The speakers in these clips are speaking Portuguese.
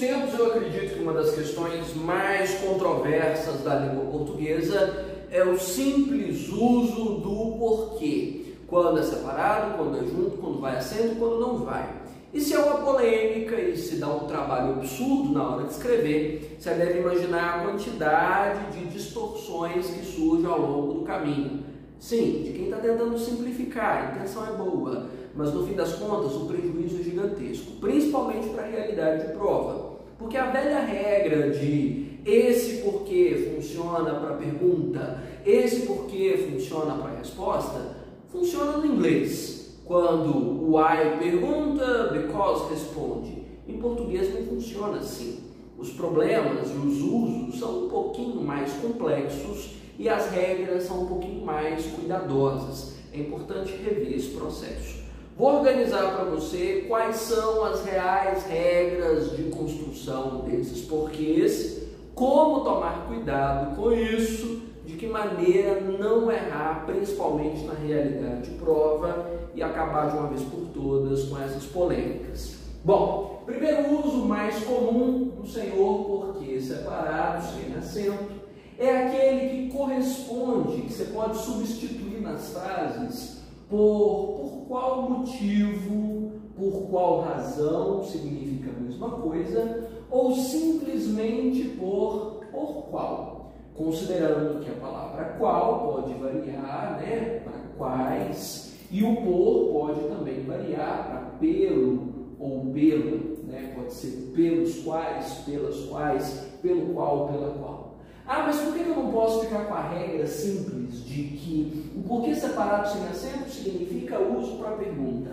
tempos, eu acredito que uma das questões mais controversas da língua portuguesa é o simples uso do porquê. Quando é separado, quando é junto, quando vai acento, quando não vai. Isso é uma polêmica e se dá um trabalho absurdo na hora de escrever. Você deve imaginar a quantidade de distorções que surgem ao longo do caminho. Sim, de quem está tentando simplificar, a intenção é boa, mas no fim das contas o prejuízo é gigantesco, principalmente para a realidade de prova. Porque a velha regra de esse porquê funciona para a pergunta, esse porquê funciona para a resposta, funciona no inglês. Quando o why pergunta, because responde. Em português não funciona assim. Os problemas e os usos são um pouquinho mais complexos e as regras são um pouquinho mais cuidadosas. É importante rever esse processo. Vou organizar para você quais são as reais regras de construção desses porquês, como tomar cuidado com isso, de que maneira não errar, principalmente na realidade de prova, e acabar de uma vez por todas com essas polêmicas. Bom, primeiro uso mais comum do senhor porquê separado, sem acento, é aquele que corresponde, que você pode substituir nas frases por qual motivo, por qual razão, significa a mesma coisa, ou simplesmente por qual. Considerando que a palavra qual pode variar, né, para quais, e o por pode também variar para pelo ou pela, né, pode ser pelos quais, pelas quais, pelo qual, pela qual. Ah, mas por que eu não posso ficar com a regra simples de que o porquê separado sem acento significa uso para a pergunta?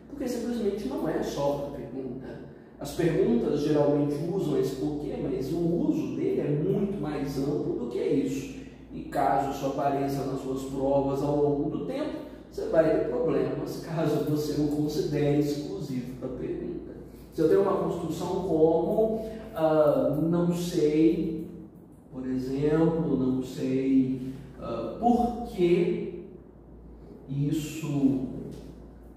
Porque simplesmente não é só para a pergunta. As perguntas geralmente usam esse porquê, mas o uso dele é muito mais amplo do que isso. E caso isso apareça nas suas provas ao longo do tempo, você vai ter problemas caso você não considere exclusivo para a pergunta. Se eu tenho uma construção como não sei, por exemplo, não sei por que isso,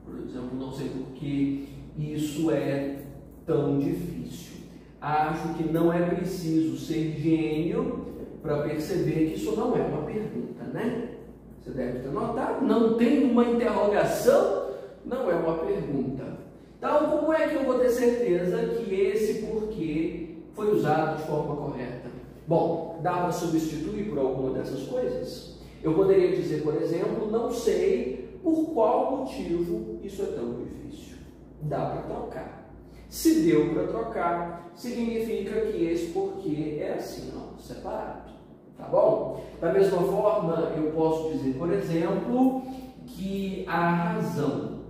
por exemplo, não sei por que isso é tão difícil. Acho que não é preciso ser gênio para perceber que isso não é uma pergunta, né? Você deve ter notado, não tem uma interrogação, não é uma pergunta. Então, como é que eu vou ter certeza que esse porquê foi usado de forma correta? Bom, dá para substituir por alguma dessas coisas? Eu poderia dizer, por exemplo, não sei por qual motivo isso é tão difícil. Dá para trocar. Se deu para trocar, significa que esse porquê é assim, ó, separado. Tá bom? Da mesma forma, eu posso dizer, por exemplo, que a razão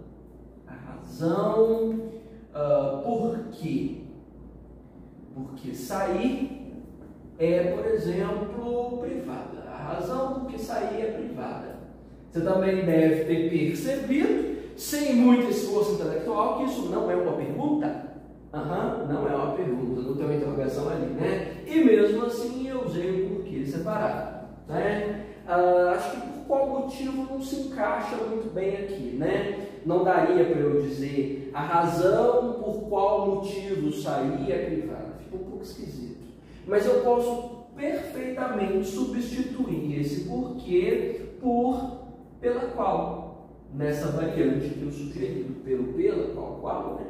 por quê? Porque sair é, por exemplo, privada. A razão por que sair é privada. Você também deve ter percebido, sem muito esforço intelectual, que isso não é uma pergunta. Não é uma pergunta, não tem uma interrogação ali, né? E mesmo assim eu usei o porquê separado, né? Acho que por qual motivo não se encaixa muito bem aqui, né? Não daria para eu dizer a razão por qual motivo sair é privada, fica um pouco esquisito. Mas eu posso perfeitamente substituir esse porquê por pela qual, nessa variante que eu sugeri, pela, qual, né?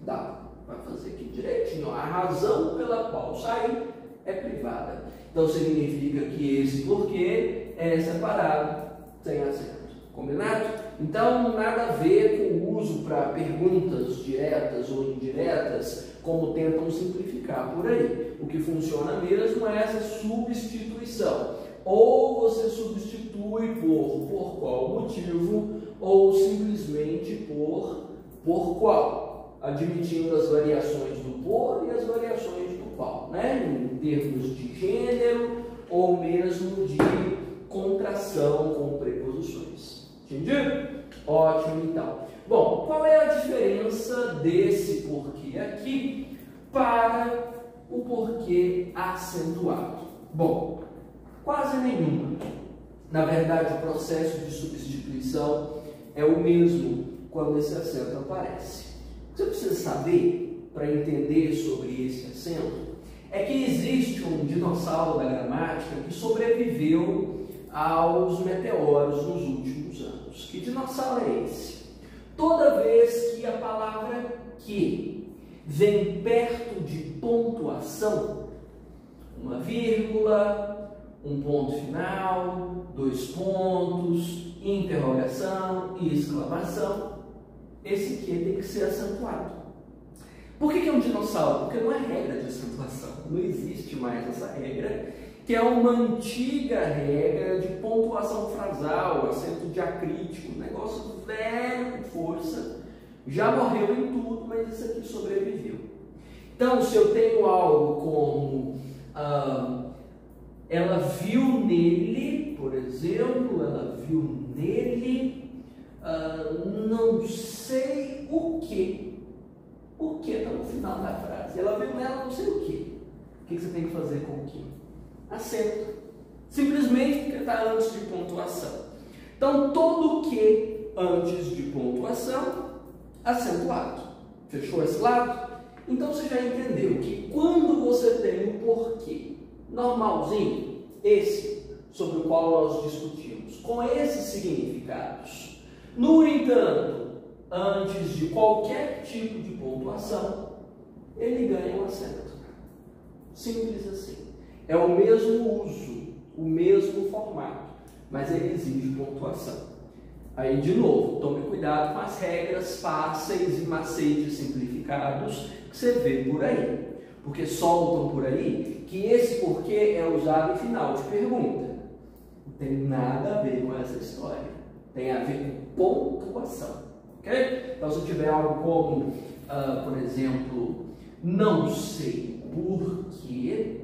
Dá para fazer aqui direitinho. A razão pela qual sair é privada. Então significa que esse porquê é separado, sem acento. Combinado? Então nada a ver com o uso para perguntas diretas ou indiretas, como tentam simplificar por aí. O que funciona mesmo é essa substituição. Ou você substitui por qual motivo, ou simplesmente por qual, admitindo as variações do por e as variações do qual, né? Em termos de gênero ou mesmo de contração com preposições. Entendido? Ótimo, então. Bom, qual é a diferença desse porquê aqui para o porquê acentuado? Bom, quase nenhuma. Na verdade, o processo de substituição é o mesmo quando esse acento aparece. Você precisa saber para entender sobre esse acento é que existe um dinossauro da gramática que sobreviveu aos meteoros nos últimos anos. Que dinossauro é esse? Toda vez que a palavra que vem perto de pontuação, uma vírgula, um ponto final, 2 pontos, interrogação e exclamação, esse que tem que ser acentuado. Por que é um dinossauro? Porque não é regra de acentuação, não existe mais essa regra, que é uma antiga regra de pontuação frasal, acento diacrítico, um negócio velho com força, já morreu em tudo, mas isso aqui sobreviveu. Então, se eu tenho algo como ela viu nele, por exemplo, ela viu nele, não sei o que. O que está no final da frase? Ela viu nela não sei o que. O que você tem que fazer com o que? Acento. Simplesmente porque está antes de pontuação. Então, todo que antes de pontuação, acentuado. Fechou esse lado? Então, você já entendeu que quando você tem o porquê normalzinho, esse sobre o qual nós discutimos, com esses significados, no entanto, antes de qualquer tipo de pontuação, ele ganha um acento. Simples assim. É o mesmo uso, o mesmo formato, mas ele exige pontuação. Aí, de novo, tome cuidado com as regras fáceis e macetes simplificados que você vê por aí. Porque soltam por aí que esse porquê é usado em final de pergunta. Não tem nada a ver com essa história. Tem a ver com pontuação. Okay? Então, se tiver algo como, por exemplo, não sei porquê,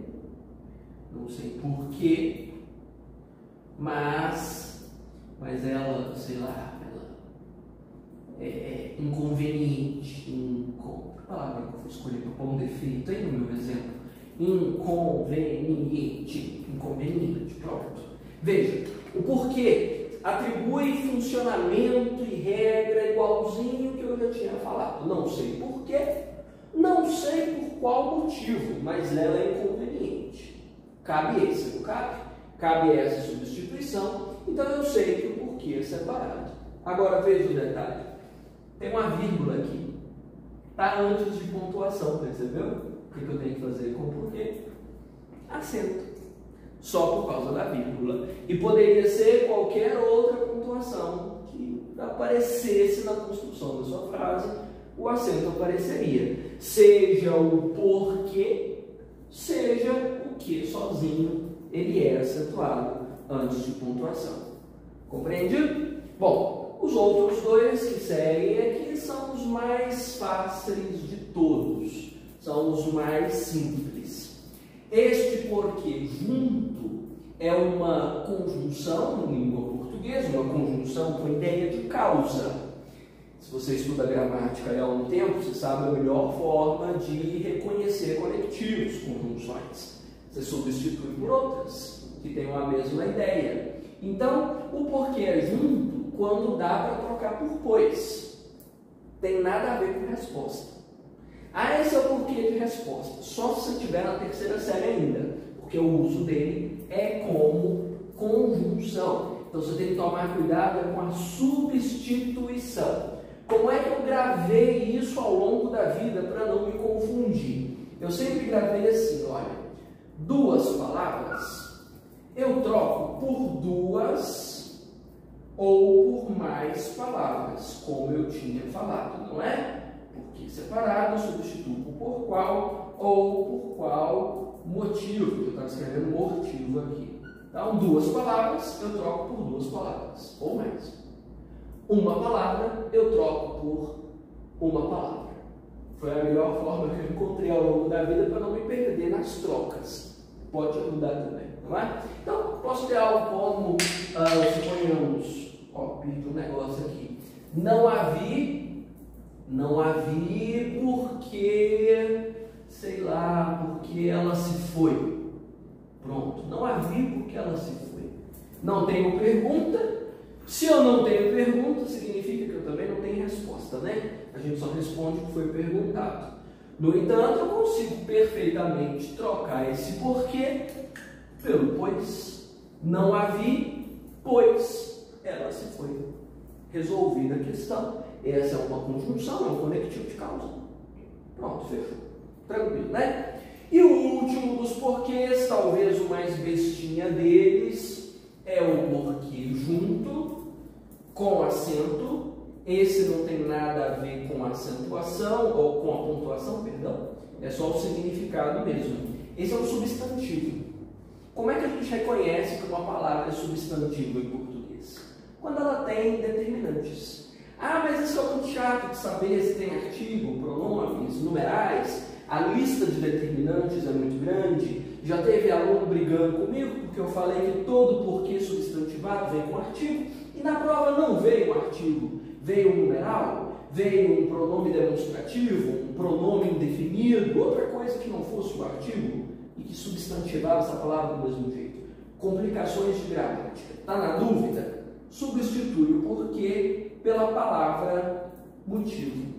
mas ela, sei lá, ela é inconveniente, que palavra que eu vou escolher para pôr um defeito aí no meu exemplo? Inconveniente, pronto. Veja, o porquê atribui funcionamento e regra igualzinho que eu já tinha falado. Não sei porquê, não sei por qual motivo, mas ela é inconveniente. Cabe esse, não cabe? Cabe essa substituição, então eu sei que o porquê é separado. Agora veja o detalhe. Tem uma vírgula aqui. Está antes de pontuação, percebeu? O que eu tenho que fazer com o porquê? Acento. Só por causa da vírgula. E poderia ser qualquer outra pontuação que aparecesse na construção da sua frase, o acento apareceria. Seja o porquê, seja o que sozinho, ele é acentuado antes de pontuação. Compreendido? Bom, os outros dois que seguem aqui são os mais fáceis de todos. São os mais simples. Este porquê junto é uma conjunção em língua portuguesa, uma conjunção com ideia de causa. Se você estuda gramática há um tempo, você sabe a melhor forma de reconhecer conectivos, conjunções. Você substitui por outras que tenham a mesma ideia. Então, o porquê é junto quando dá para trocar por pois. Tem nada a ver com resposta. Esse é o porquê de resposta. Só se você estiver na terceira série ainda, porque o uso dele é como conjunção. Então você tem que tomar cuidado com a substituição. Como é que eu gravei isso ao longo da vida para não me confundir? Eu sempre gravei assim, olha, 2 palavras eu troco por 2 ou por mais palavras, como eu tinha falado, não é? Porque separado eu substituo por qual ou por qual motivo. Eu estava escrevendo motivo aqui. Então, 2 palavras eu troco por 2 palavras, ou mais. 1 palavra eu troco por 1 palavra. Foi a melhor forma que eu encontrei ao longo da vida para não me perder nas trocas. Pode ajudar também, não é? Então, posso ter algo como, suponhamos, pedi um negócio aqui. Não havia porque, sei lá, porque ela se foi. Pronto, não havia porque ela se foi. Não tenho pergunta. Se eu não tenho pergunta, significa que eu também não tenho resposta, né? A gente só responde o que foi perguntado. No entanto, eu consigo perfeitamente trocar esse porquê pelo pois. Não a vi, pois ela se foi. Resolvida a questão. Essa é uma conjunção, é um conectivo de causa. Pronto, fechou. Tranquilo, né? E o último dos porquês, talvez o mais bestinha deles, é o porquê junto, com acento. Esse não tem nada a ver com a acentuação, ou com a pontuação, perdão. É só o significado mesmo. Esse é um substantivo. Como é que a gente reconhece que uma palavra é substantivo em português? Quando ela tem determinantes. Ah, mas isso é muito chato de saber se tem artigo, pronomes, numerais. A lista de determinantes é muito grande. Já teve aluno brigando comigo porque eu falei que todo porquê substantivado vem com artigo e na prova não veio um artigo, veio um numeral, veio um pronome demonstrativo, um pronome indefinido, outra coisa que não fosse o artigo e que substantivava essa palavra do mesmo jeito. Complicações de gramática. Está na dúvida? Substitui o porquê pela palavra motivo.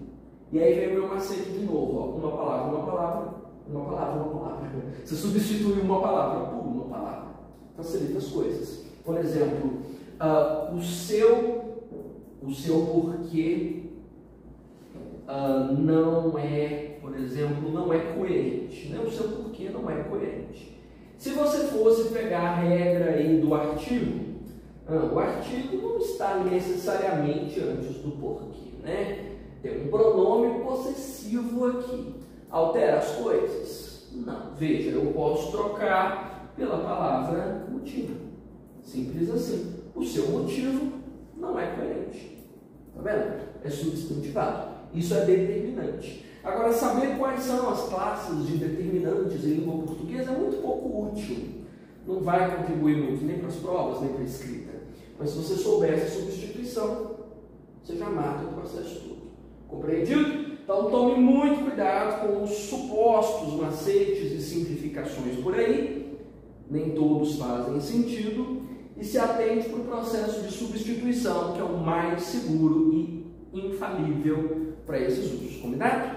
E aí vem o meu macete de novo, ó. Uma palavra, uma palavra, uma palavra, uma palavra. Você substitui uma palavra por uma palavra. Facilita as coisas. Por exemplo, o seu porquê não é, por exemplo, não é coerente. Né? O seu porquê não é coerente. Se você fosse pegar a regra aí do artigo, o artigo não está necessariamente antes do porquê, né? Tem um pronome possessivo aqui. Altera as coisas? Não. Veja, eu posso trocar pela palavra motivo. Simples assim. O seu motivo não é coerente. Tá vendo? É substantivado. Isso é determinante. Agora, saber quais são as classes de determinantes em língua portuguesa é muito pouco útil. Não vai contribuir muito nem para as provas, nem para a escrita. Mas se você souber essa substituição, você já mata o processo todo. Compreendido? Então tome muito cuidado com os supostos macetes e simplificações por aí. Nem todos fazem sentido. E se atente para o processo de substituição, que é o mais seguro e infalível para esses usos. Combinado?